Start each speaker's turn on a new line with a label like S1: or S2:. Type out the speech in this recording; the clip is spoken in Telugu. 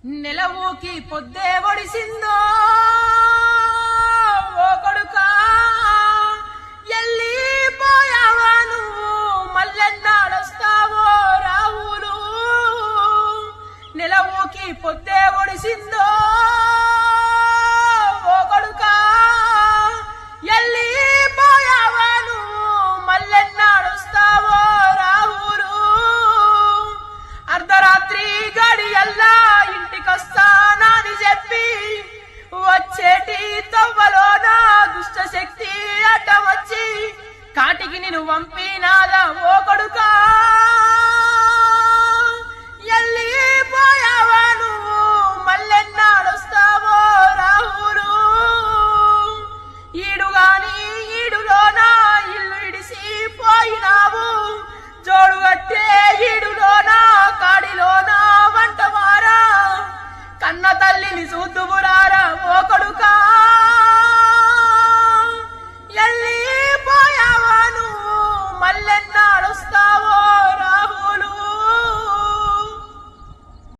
S1: నెలవుకి పొద్దే ఒడిసిందో ఓ కొడుకా ఎల్లిపోయావా నువ్వు మల్లెన్నాడొస్తావో రావులు నెలవుకి పొద్దే ఒడిసిందో ఓ కొడుకా ఎల్లిపోయావా నువ్వు మల్లెన్నాడొస్తావో రావులు అర్ధరాత్రి గడియల్లా ఇంటికొస్తానని చెప్పి వచ్చేటి తవ్వలోన దుష్ట శక్తి అడ్డం వచ్చి కాటికి నిన్ను పంపినాదా ఓ కొడుకా ఎల్లిపోయావా నువ్వు మల్లెన్నాడొస్తావో రాహులు ఈడుగాని ఈడులోన ఇల్లు ఇడిసి పోయినావు జోడు కట్టే ఈడులోన కాడిలోన వంటవారా కన్న తల్లిని చూద్దువు